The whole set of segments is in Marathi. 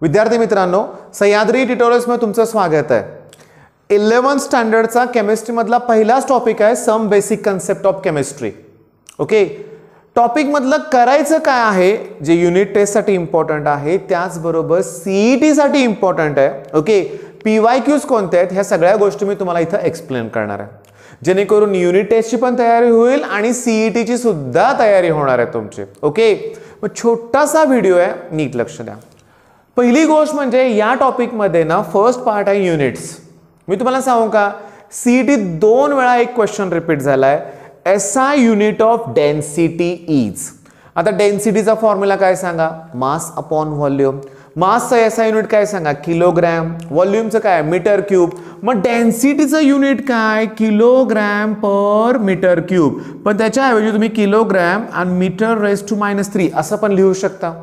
विद्यार्थी मित्रांनो, सह्याद्री ट्युटोरियल्स मध्ये तुमचं स्वागत आहे। 11th स्टँडर्डचा केमिस्ट्री मधला पहिलाच टॉपिक आहे some basic concept of chemistry. Okay, topic मधलं करायचं काय आहे जे युनिट टेस्ट साठी इम्पॉर्टंट आहे, त्याचबरोबर सीईटी साठी इम्पॉर्टंट आहे। ओके, पीवायक्यूज कोणते आहेत ह्या सगळ्या गोष्टी मी तुम्हाला इथं एक्सप्लेन करणार आहे, जेणेकरून युनिट टेस्टची पण तयारी होईल आणि सीईटीची सुद्धा तयारी होणार आहे तुमची। ओके, मग छोटासा व्हिडिओ आहे, नीट लक्ष द्या। पहिली गोष्ट म्हणजे या टॉपिक मध्ये ना फर्स्ट पार्ट आहे युनिट्स। मी तुम्हाला सांगू का, सीईटी 2 वेळा एक क्वेश्चन रिपीट झालाय, SI unit of density is. आता डेन्सिटीचा फॉर्म्युला काय सांगा, मास अपॉन व्हॉल्यूम। मासचा एसआय युनिट काय सांगा, किलोग्रॅम। व्हॉल्यूमचं काय, मीटर क्यूब। मग डेन्सिटीचं युनिट काय, किलोग्रॅम पर मीटर क्यूब। पण त्याच्याऐवजी तुम्ही किलोग्रॅम आणि मीटर रेज टू -3 असं पण लिहू शकता।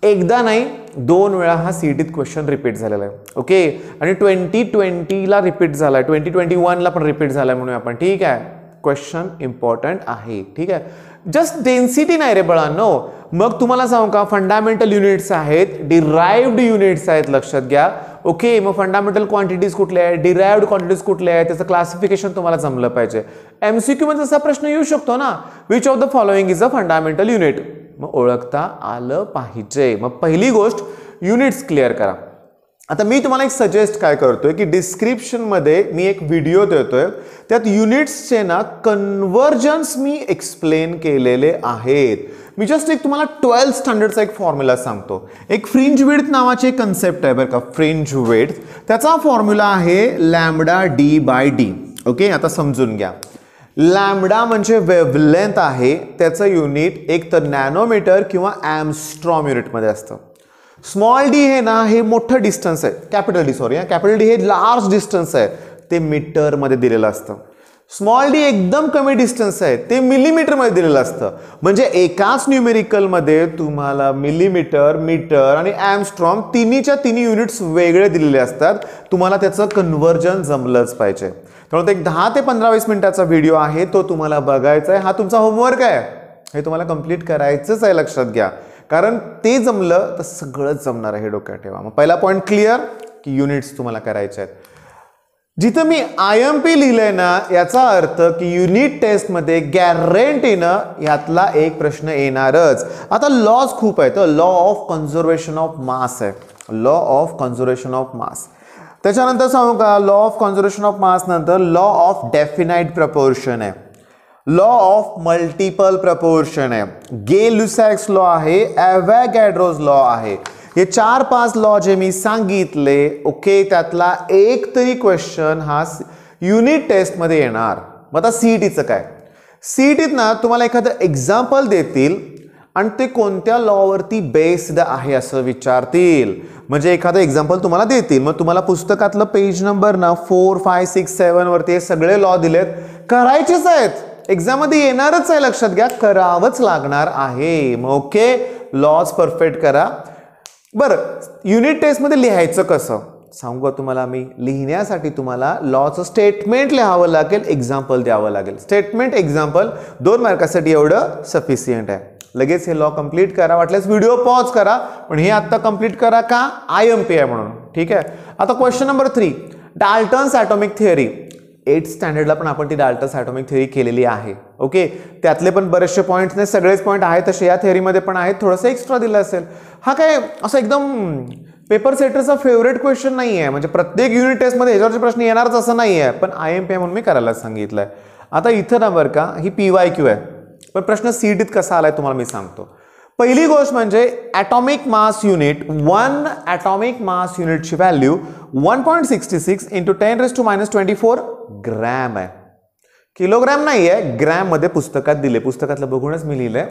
एकदा नाही 2 वेळा हा सीईटीत क्वेश्चन रिपीट झालेला आहे। ओके, आणि 2020 ला रिपीट झालाय, 2021 ला पण रिपीट झालाय म्हणून आपण, ठीक आहे। क्वेश्चन इम्पॉर्टंट आहे, ठीक आहे। जस्ट डेन्सिटी नाही रे बाळांनो, मग तुम्हाला सांगू का फंडामेंटल युनिट्स आहेत, डिराइव्ड युनिट्स आहेत, लक्षात घ्या। ओके, मग फंडामेंटल क्वांटिटीज कुठले आहेत, डिराइव्ड क्वांटिटीज कुठले आहेत, त्याचं क्लासिफिकेशन तुम्हाला जमलं पाहिजे। एमसीक्यू मध्ये असा प्रश्न येऊ शकतो ना, which of the following is a fundamental unit, मग ओळखता आलं पाहिजे। मग पहिली गोष्ट युनिट्स क्लिअर करा। आता मी तुम्हाला एक सजेस्ट काय करतोय की डिस्क्रिप्शन मध्ये मी एक व्हिडिओ देतोय, त्यात युनिट्सचे ना कन्वर्जन्स मी एक्सप्लेन केलेले आहेत। मी जस्ट एक तुम्हाला 12th स्टँडर्डचा एक फॉर्म्युला सांगतो। एक फ्रिंज विड्थ नावाची एक कन्सेप्ट आहे बरं का, फ्रिंज विड्थ, त्याचा फॉर्म्युला आहे lambda D by D. Okay, आता समजून घ्या। लॅम्बडा म्हणजे वेव्हलेंथ आहे, त्याचं युनिट एक तर नॅनोमीटर किंवा एंगस्ट्रॉम युनिट मध्ये असतं। स्मॉल डी हे ना हे मोठं डिस्टन्स आहे, capital D sorry, capital D हे लार्ज डिस्टन्स आहे, ते मीटर मध्ये दिलेलं असतं। स्मॉल डी एकदम कमी डिस्टन्स आहे, ते मिलीमीटर मध्ये दिलेलं असतं। म्हणजे एकाच न्यूमेरिकल मध्ये तुम्हाला मिलीमीटर, मीटर आणि एंगस्ट्रॉम तिन्हीच्या तिन्ही युनिट्स वेगळे दिलेले असतात। तुम्हाला त्याचं कन्वर्जन जमलंच पाहिजे। त्यामुळे एक 10 ते 15-20 मिनिटाचा व्हिडिओ आहे, तो तुम्हाला बघायचा आहे। हा तुमचा होमवर्क आहे, हे तुम्हाला कंप्लीट करायचंच आहे, लक्षात घ्या। कारण ते जमलं तर सगळंच जमणार आहे, हे डोक्यात ठेवा। मग पहिला पॉइंट क्लिअर की युनिट्स तुम्हाला करायचे आहेत। जिथं मी IMP लिहिलंय ना, याचा अर्थ की युनिट टेस्ट मध्ये गॅरंटीनं यातला एक प्रश्न येणारच। आता लॉज खूप आहे, तर law of conservation of mass आहे, law of conservation of mass. त्याच्यानंतर सांगू का, law of conservation of mass नंतर लॉ ऑफ डेफिनाइट प्रपोर्शन आहे, लॉ ऑफ मल्टिपल प्रपोर्शन आहे, गे-लुसॅक्स लॉ आहे, ॲव्होगॅड्रोज लॉ आहे। हे 4-5 लॉ जे मी सांगितले, ओके, त्यातला एक तरी क्वेश्चन हा युनिट टेस्ट मध्ये येणार। मग आता सीईटीचं काय, सीईटीत ना तुम्हाला एखादं एक्झाम्पल देतील आणि ते कोणत्या लॉवरती बेस्ड आहे असं विचारतील। म्हणजे एखादं एक्झाम्पल तुम्हाला देतील, मग तुम्हाला पुस्तकातलं पेज नंबर ना 4, 5, 6, 7 वरती हे सगळे लॉ दिलेत, करायचेच आहेत, एक्झाम मध्ये येणारच आहे, लक्षात घ्या, करावंच लागणार आहे। मग ओके, लॉज परफेक्ट करा। बरं, युनिट टेस्ट मध्ये लिहायचं कसं सांगू का तुम्हाला मी, लिहिण्यासाठी तुम्हाला लॉचं स्टेटमेंट लिहावं लागेल, एक्झाम्पल द्यावं लागेल। स्टेटमेंट एक्झाम्पल 2 मार्कासाठी एवढं सफिशियंट आहे। लगेच हे लॉ कंप्लीट करा, वाटल्यास व्हिडिओ पॉज करा, पण हे आता कंप्लीट करा का, IMP आहे म्हणून, ठीक आहे। आता question number 3, Dalton's atomic theory. 8th स्टँडर्डला पण आपण ती डाल्टन्स ॲटॉमिक थिअरी केलेली आहे। ओके, त्यातले पण बरेचसे पॉईंट्स नाही, सगळेच पॉईंट आहेत तसे या थिअरीमध्ये पण आहेत, थोडंसं एक्स्ट्रा दिलं असेल। हा काय असं एकदम पेपर सेटरचा फेवरेट क्वेश्चन नाही आहे, म्हणजे प्रत्येक युनिट टेस्टमध्ये ह्याच्यावरचे प्रश्न येणारच असं नाही आहे, पण IMP आहे म्हणून मी करायला सांगितलंय। आता इथं ना बरं का, ही PYQ आहे, पण प्रश्न सीईटीत कसा आलाय तुम्हाला मी सांगतो। पहिली गोष्ट म्हणजे atomic mass unit, 1 atomic mass युनिटची व्हॅल्यू 1.66 × 10⁻24 ग्रॅम आहे, किलोग्रॅम नाही आहे, ग्रॅम मध्ये पुस्तकात दिले, पुस्तकातलं बघूनच मी लिहिलंय।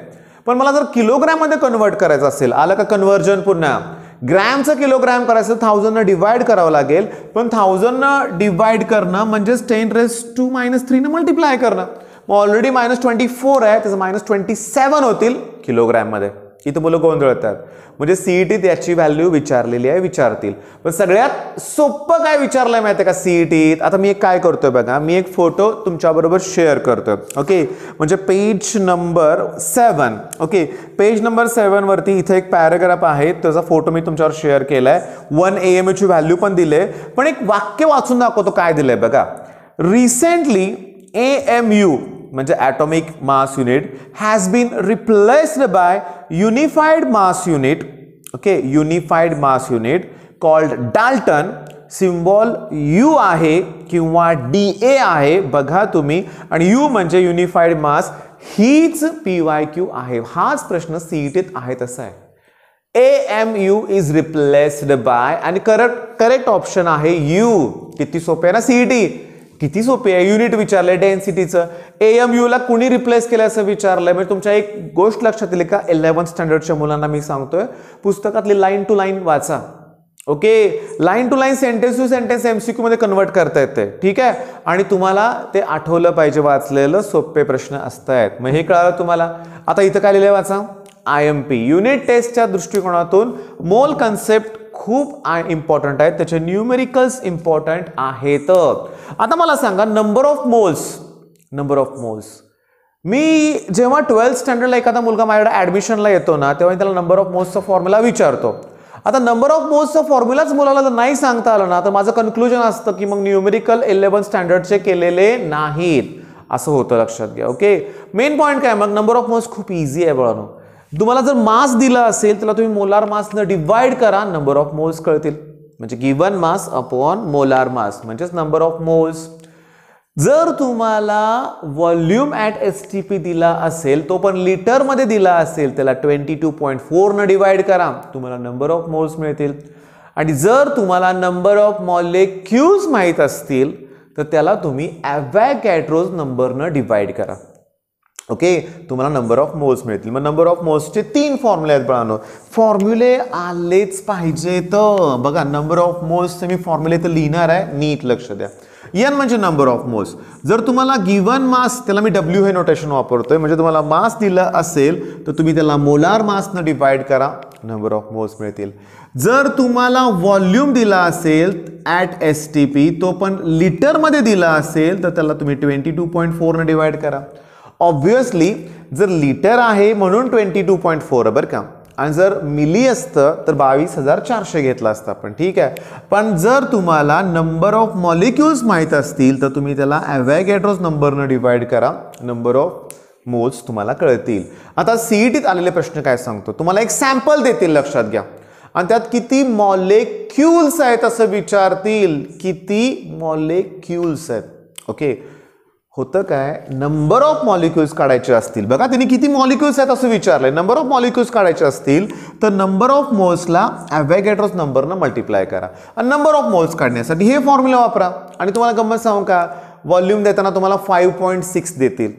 पण मला जर किलोग्रॅम मध्ये कन्वर्ट करायचं असेल, आलं का कन्वर्जन, पुन्हा ग्रॅमचं किलोग्रॅम करायचं 1000 ने डिवाइड करावं लागेल, पण 1000 ने डिवाइड करणं म्हणजेच 10⁻³ ने मल्टिप्लाय करणं। मग ऑलरेडी -24 आहे, त्याचं -27 होतील किलोग्रॅम मध्ये। इथं मुलं गोंधळतात. म्हणजे सीईटीत याची व्हॅल्यू विचारलेली आहे, विचारतील. पण सगळ्यात सोपं काय विचारलंय माहिती आहे का सीईटीत? आता मी एक काय करतोय बघा, मी एक फोटो तुमच्याबरोबर शेअर करतोय. ओके, म्हणजे page number 7. Okay, page number 7 वरती इथे एक पॅराग्राफ आहे, त्याचा फोटो मी तुमच्यावर शेअर केलाय. 1 AMU ची व्हॅल्यू पण दिले, पण एक वाक्य वाचून दाखवतो काय दिलंय बघा. रिसेंटली AMU म्हणजे atomic mass unit has been replaced by unified mass unit. Okay, unified mass unit called Dalton. Symbol U आहे किंवा DA आहे बघा तुम्ही, आणि U म्हणजे युनिफाईड मास, हीच PYQ आहे. हाच प्रश्न सीईटीत आहे तसा आहे. AMU is replaced by आणि करेक्ट ऑप्शन आहे U. किती सोपे आहे ना सीईटी, किती सोपी आहे. युनिट विचारलंय डेन्सिटीचं, AMU ला कुणी रिप्लेस केलं असं विचारलंय. म्हणजे तुमच्या एक गोष्ट लक्षात येईल का, 11th स्टँडर्डच्या मुलांना मी सांगतोय, पुस्तकातली लाईन टू लाईन वाचा. Okay, line to line, sentence to sentence MCQ मध्ये कन्वर्ट करता येते. ठीक आहे, आणि तुम्हाला ते आठवलं पाहिजे, वाचलेलं सोपे प्रश्न असतायत. मग हे कळालं तुम्हाला. आता इथं काय लिहिलंय वाचा, IMP युनिट टेस्टच्या दृष्टिकोनातून मोल कन्सेप्ट खूप इम्पॉर्टंट आहेत, त्याचे न्यूमेरिकल्स इम्पॉर्टंट आहेत. आता मला सांगा नंबर ऑफ मोल्स. मी जेव्हा 12th स्टँडर्डला एखादा मुलगा माझ्याकडे ऍडमिशनला येतो ना, तेव्हा त्याला नंबर ऑफ मोल्सचा फॉर्म्युला विचारतो. आता नंबर ऑफ मोल्सचा फॉर्म्युलाच मुलाला जर नाही सांगता आलं ना, तर माझं कन्क्लुजन असतं की मग न्यूमेरिकल 11th स्टँडर्डचे केलेले नाहीत, असं होतं. लक्षात घ्या. ओके, मेन पॉईंट काय, मग नंबर ऑफ मोल्स खूप इझी आहे बाळांनो. तुम्हाला जर मास दिला असेल त्याला तुम्ही मोलार मासनं डिवाइड करा, नंबर ऑफ मोल्स कळतील. म्हणजे given mass upon molar mass म्हणजेच नंबर ऑफ मोल्स. जर तुम्हाला व्हॉल्यूम ॲट STP दिला असेल, तो पण लिटर मध्ये दिला असेल, त्याला 22.4 न डिवाइड करा, तुम्हाला नंबर ऑफ मोल्स मिळतील. आणि जर तुम्हाला नंबर ऑफ मॉलिक्युल्स माहित असतील तर त्याला तुम्ही ॲव्हॉगॅड्रोज नंबरनं डिवाइड करा. ओके, तुम्हाला नंबर ऑफ मोल्स मिळतील. मग नंबर ऑफ मोल्सचे 3 फॉर्म्युले आहेत बाळांनो. फॉर्म्युले आलेच पाहिजेत. बघा, नंबर ऑफ मोल्सचे मी फॉर्म्युले तर लिहिणार आहे, नीट लक्ष द्या. N म्हणजे नंबर ऑफ मोल्स. जर तुम्हाला गिवन मास, त्याला मी W हे नोटेशन वापरतोय, म्हणजे तुम्हाला मास दिला असेल तर तुम्ही त्याला मोलार मासनं डिवाइड करा, नंबर ऑफ मोल्स मिळतील. जर तुम्हाला व्हॉल्यूम दिला असेल ॲट STP, तो पण लिटरमध्ये दिला असेल तर त्याला तुम्ही 22.4 न डिवाइड करा. ऑब्वियसली जर लिटर आहे म्हणून 22.4 बरं का, आणि जर मिली असतं तर 22,400 घेतला असता आपण. ठीक आहे, पण जर तुम्हाला नंबर ऑफ मॉलिक्युल्स माहीत असतील तर तुम्ही त्याला ॲव्हॉगॅड्रोज नंबरनं डिवाइड करा, नंबर ऑफ मोल्स तुम्हाला कळतील. आता सीईटीत आलेले प्रश्न काय सांगतो, तुम्हाला एक सॅम्पल देतील, लक्षात घ्या, आणि त्यात किती मॉलिक्युल्स आहेत असं विचारतील. किती मॉलिक्युल्स आहेत. ओके, होतं काय, नंबर ऑफ मॉलिक्युल्स काढायचे असतील, बघा त्यांनी किती मॉलिक्युल्स आहेत असं विचारलंय, नंबर ऑफ मॉलिक्युल्स काढायचे असतील तर नंबर ऑफ मोल्सला ॲव्हॉगॅड्रोज नंबरनं मल्टिप्लाय करा. आणि नंबर ऑफ मोल्स काढण्यासाठी हे फॉर्म्युला वापरा. आणि तुम्हाला गंमत सांगू का, व्हॉल्यूम देताना तुम्हाला 5.6 देतील,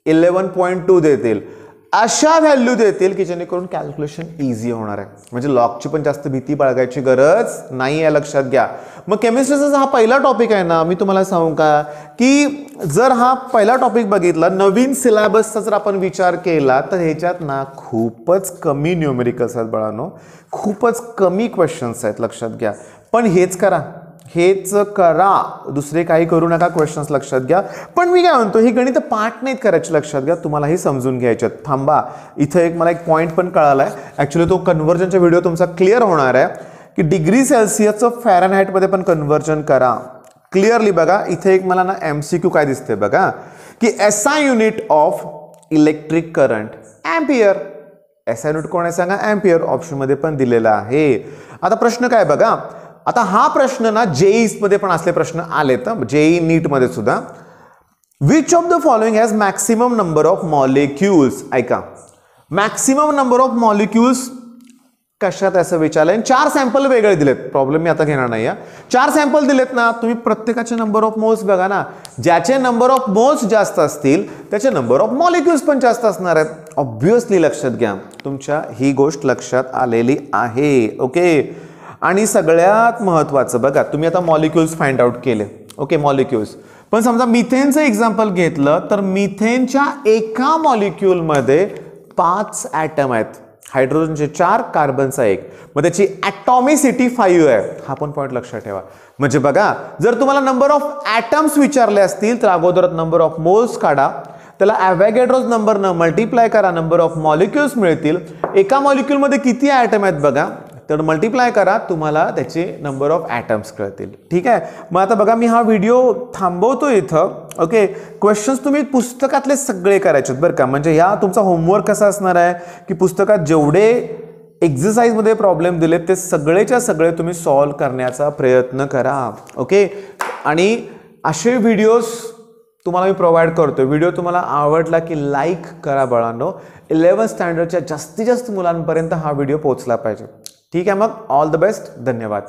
11.2 देतील, अशा व्हॅल्यू देतील की जेणेकरून कॅल्क्युलेशन इझी होणार आहे. म्हणजे लॉगची पण जास्त भीती बाळगायची गरज नाही आहे, लक्षात घ्या. मग केमिस्ट्रीचा हा पहिला टॉपिक आहे ना, मी तुम्हाला सांगू का की जर हा पहिला टॉपिक बघितला, नवीन सिलेबसचा जर आपण विचार केला तर ह्याच्यात ना खूपच कमी न्यूमेरिकल्स आहेत बाळांनो, खूपच कमी क्वेश्चन्स आहेत, लक्षात घ्या. पण हेच करा, दुसरे काही करू नका, क्वेश्चन्स लक्षात घ्या. पण मी काय म्हणतो, ही गणित पाठ नाहीत करायची, लक्षात घ्या, तुम्हाला हे समजून घ्यायच्यात. थांबा, इथं मला एक पॉईंट पण कळालाय, ॲक्च्युली तो कन्व्हर्जनचा व्हिडिओ तुमचा क्लिअर होणार आहे की डिग्री सेल्सिअसचं फॅरनहाईटमध्ये पण कन्व्हर्जन करा. क्लिअरली बघा, इथे एक मला ना MCQ काय दिसते बघा, की SI unit of electric current ampere. SI unit कोण आहे सांगा, एम्पियर. ऑप्शनमध्ये पण दिलेला आहे. आता प्रश्न काय बघा, आता हा प्रश्न ना JEE मध्ये पण असले प्रश्न आलेत, JEE नीट मध्ये सुद्धा. Which of the following has maximum number of molecules. ऐका, मॅक्सिमम नंबर ऑफ मॉलिक्युल्स कशात असं विचारलंय. 4 सॅम्पल वेगळे दिलेत, प्रॉब्लेम मी आता घेणार नाही. 4 सॅम्पल दिलेत ना, तुम्ही प्रत्येकाचे नंबर ऑफ मोल्स बघा ना, ज्याचे नंबर ऑफ मोल्स जास्त असतील त्याचे नंबर ऑफ मॉलिक्युल्स पण जास्त असणार आहेत. ऑब्वियसली लक्षात घ्या, तुमच्या ही गोष्ट लक्षात आलेली आहे. ओके, आणि सगळ्यात महत्त्वाचं बघा, तुम्ही आता मॉलिक्युल्स फाइंड आउट केले. Okay, molecules. पण समजा मिथेनचं एक्झाम्पल घेतलं तर मिथेनच्या एका मॉलिक्युलमध्ये 5 ॲटम आहेत. हायड्रोजनचे 4, कार्बनचा 1, मग त्याची ॲटॉमिसिटी 5 आहे, हा पण पॉईंट लक्षात ठेवा. म्हणजे बघा, जर तुम्हाला नंबर ऑफ ॲटम्स विचारले असतील तर अगोदर नंबर ऑफ मोल्स काढा, त्याला ॲव्हॅगॅड्रोज नंबरनं मल्टिप्लाय करा, नंबर ऑफ मॉलिक्युल्स मिळतील. एका मॉलिक्युलमध्ये किती ॲटम आहेत बघा, तर मल्टिप्लाय करा, तुम्हाला त्याचे नंबर ऑफ ॲटम्स कळतील. ठीक आहे. मग आता बघा, मी हा व्हिडिओ थांबवतो इथं. ओके, क्वेश्चन्स तुम्ही पुस्तकातले सगळे करायचे बरं का. म्हणजे या तुमचा होमवर्क कसा असणार आहे की पुस्तकात जेवढे एक्झरसाइजमध्ये प्रॉब्लेम दिले ते सगळेच्या सगळे तुम्ही सॉल्व्ह करण्याचा प्रयत्न करा. ओके, आणि असे व्हिडिओज तुम्हाला मी प्रोव्हाइड करतो. व्हिडिओ तुम्हाला आवडला की लाईक करा बाळांनो. 11th स्टँडर्डच्या जास्तीत जास्त मुलांपर्यंत हा व्हिडिओ पोहोचला पाहिजे. ठीक आहे, मग ऑल द बेस्ट. धन्यवाद.